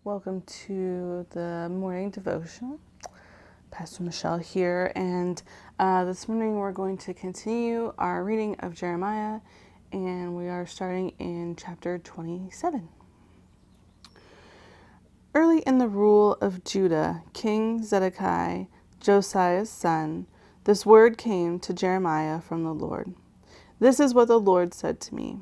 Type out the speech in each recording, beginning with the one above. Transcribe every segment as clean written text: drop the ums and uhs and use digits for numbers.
Welcome to the morning devotional. Pastor Michelle here, and this morning we're going to continue our reading of Jeremiah, and we are starting in chapter 27. Early in the rule of Judah, King Zedekiah, Josiah's son, this word came to Jeremiah from the Lord. This is what the Lord said to me.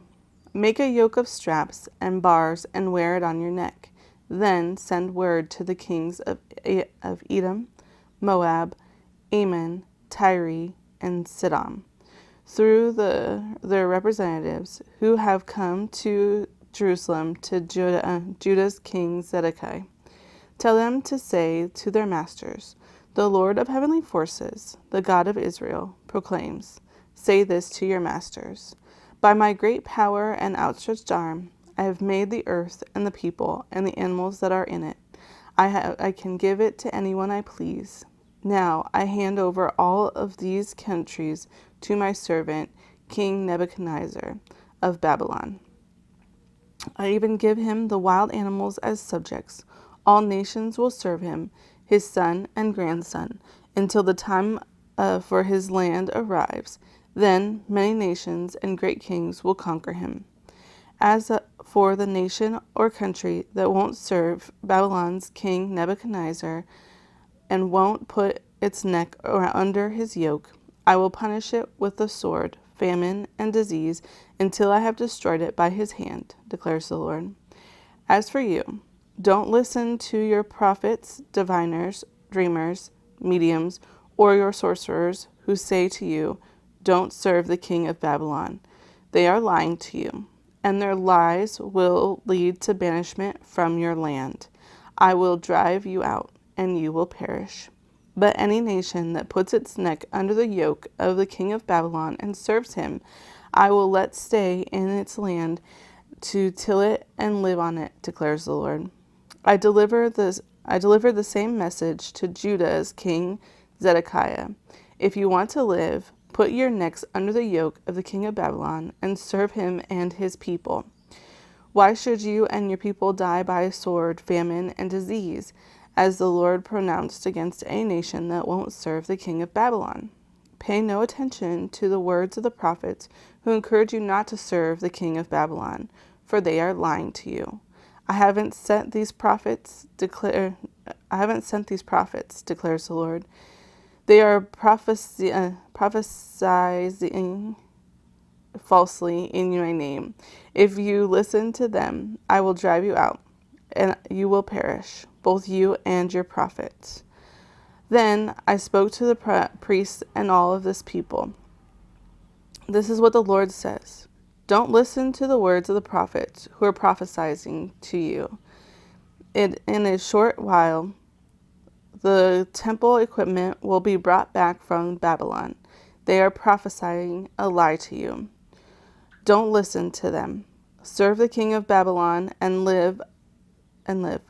Make a yoke of straps and bars and wear it on your neck. Then send word to the kings of Edom, Moab, Ammon, Tyre, and Sidon, through their representatives who have come to Jerusalem to Judah's king Zedekiah. Tell them to say to their masters, the Lord of heavenly forces, the God of Israel, proclaims, say this to your masters. By my great power and outstretched arm, I have made the earth and the people and the animals that are in it. I can give it to anyone I please. Now I hand over all of these countries to my servant, King Nebuchadnezzar of Babylon. I even give him the wild animals as subjects. All nations will serve him, his son and grandson, until the time for his land arrives. Then many nations and great kings will conquer him. As for the nation or country that won't serve Babylon's king Nebuchadnezzar and won't put its neck under his yoke, I will punish it with the sword, famine, and disease until I have destroyed it by his hand, declares the Lord. As for you, don't listen to your prophets, diviners, dreamers, mediums, or your sorcerers who say to you, don't serve the king of Babylon. They are lying to you, and their lies will lead to banishment from your land. I will drive you out, and you will perish. But any nation that puts its neck under the yoke of the king of Babylon and serves him, I will let stay in its land to till it and live on it, declares the Lord. I delivered the same message to Judah's king Zedekiah. If you want to live, put your necks under the yoke of the king of Babylon and serve him and his people. Why should you and your people die by sword, famine, and disease, as the Lord pronounced against a nation that won't serve the king of Babylon? Pay no attention to the words of the prophets who encourage you not to serve the king of Babylon, for they are lying to you. I haven't sent these prophets, declares the Lord. They are prophesying falsely in my name. If you listen to them, I will drive you out, and you will perish, both you and your prophets. Then I spoke to the priests and all of this people. This is what the Lord says. Don't listen to the words of the prophets who are prophesying to you. In a short while, the temple equipment will be brought back from Babylon. They are prophesying a lie to you. Don't listen to them. Serve the king of Babylon and live.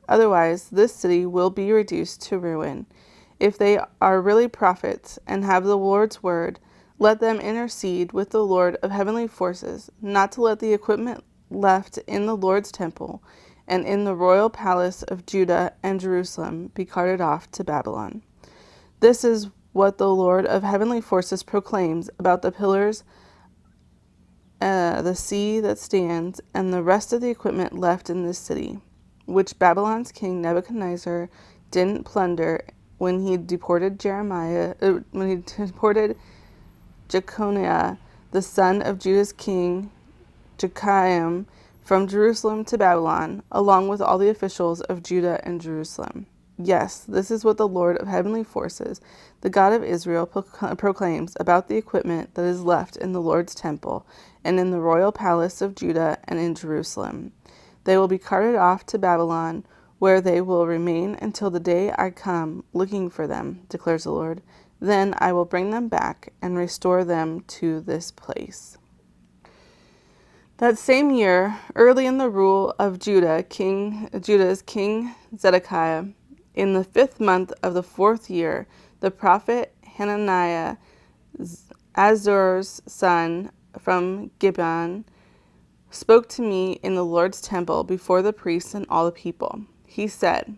Otherwise, this city will be reduced to ruin. If they are really prophets and have the Lord's word, let them intercede with the Lord of heavenly forces, not to let the equipment left in the Lord's temple and in the royal palace of Judah and Jerusalem be carted off to Babylon. This is what the Lord of heavenly forces proclaims about the pillars, the sea that stands, and the rest of the equipment left in this city, which Babylon's king Nebuchadnezzar didn't plunder when he deported Jeconiah, the son of Judah's king Jehoiakim, from Jerusalem to Babylon, along with all the officials of Judah and Jerusalem. Yes, this is what the Lord of heavenly forces, the God of Israel, proclaims about the equipment that is left in the Lord's temple and in the royal palace of Judah and in Jerusalem. They will be carted off to Babylon, where they will remain until the day I come looking for them, declares the Lord. Then I will bring them back and restore them to this place. That same year, early in the rule of Judah's king Zedekiah, in the 5th month of the 4th year, the prophet Hananiah, Azur's son from Gibeon, spoke to me in the Lord's temple before the priests and all the people. He said,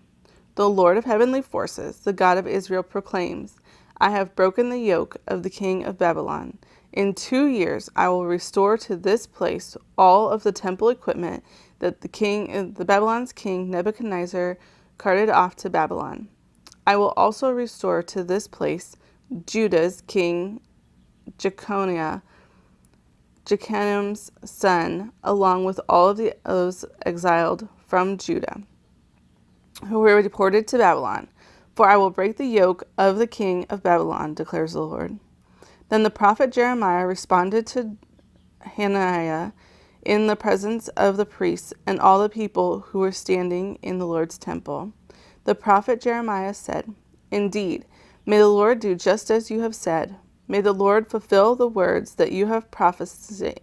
"The Lord of heavenly forces, the God of Israel, proclaims, I have broken the yoke of the king of Babylon. In 2 years I will restore to this place all of the temple equipment that the Babylon's king Nebuchadnezzar carted off to Babylon. I will also restore to this place Judah's king Jeconiah's son, along with all of those exiled from Judah, who were deported to Babylon. For I will break the yoke of the king of Babylon, declares the Lord." Then the prophet Jeremiah responded to Hananiah in the presence of the priests and all the people who were standing in the Lord's temple. The prophet Jeremiah said, "Indeed, may the Lord do just as you have said. May the Lord fulfill the words that you have prophesied,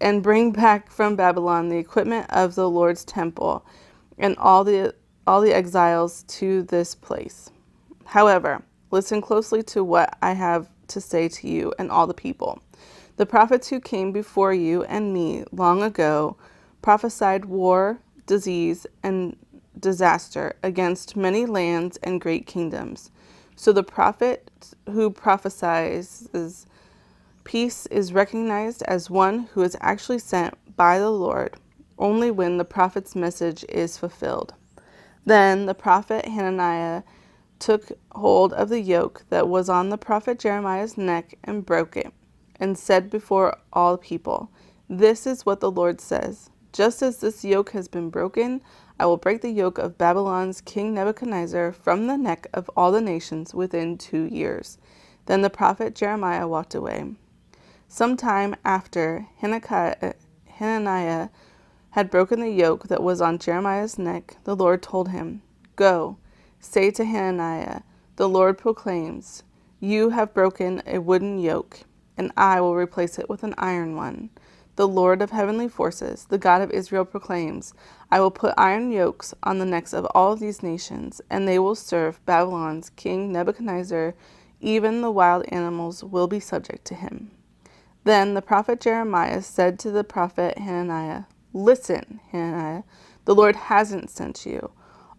and bring back from Babylon the equipment of the Lord's temple and all the exiles to this place. However, listen closely to what I have to say to you and all the people. The prophets who came before you and me long ago prophesied war, disease, and disaster against many lands and great kingdoms. So the prophet who prophesies peace is recognized as one who is actually sent by the Lord only when the prophet's message is fulfilled." Then the prophet Hananiah took hold of the yoke that was on the prophet Jeremiah's neck and broke it, and said before all the people, "This is what the Lord says. Just as this yoke has been broken, I will break the yoke of Babylon's king Nebuchadnezzar from the neck of all the nations within 2 years." Then the prophet Jeremiah walked away. Some time after Hananiah had broken the yoke that was on Jeremiah's neck, the Lord told him, "Go, say to Hananiah, the Lord proclaims, you have broken a wooden yoke, and I will replace it with an iron one. The Lord of heavenly forces, the God of Israel proclaims, I will put iron yokes on the necks of all these nations, and they will serve Babylon's king Nebuchadnezzar. Even the wild animals will be subject to him." Then the prophet Jeremiah said to the prophet Hananiah, "Listen, Hananiah, the Lord hasn't sent you.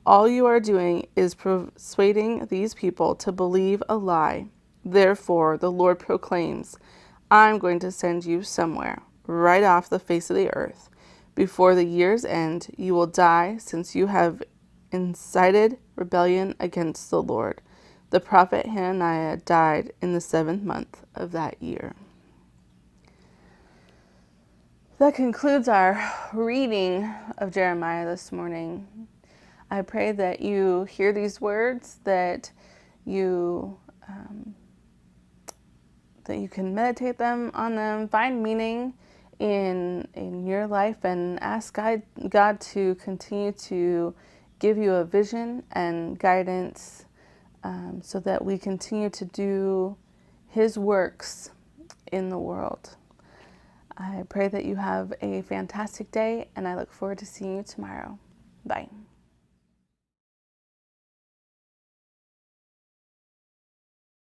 All you are doing is persuading these people to believe a lie. Therefore, the Lord proclaims, I'm going to send you somewhere, right off the face of the earth. Before the year's end, you will die, since you have incited rebellion against the Lord." The prophet Hananiah died in the 7th month of that year. That concludes our reading of Jeremiah this morning. I pray that you hear these words, that you can meditate on them, find meaning in your life, and ask God to continue to give you a vision and guidance, so that we continue to do His works in the world. I pray that you have a fantastic day, and I look forward to seeing you tomorrow. Bye.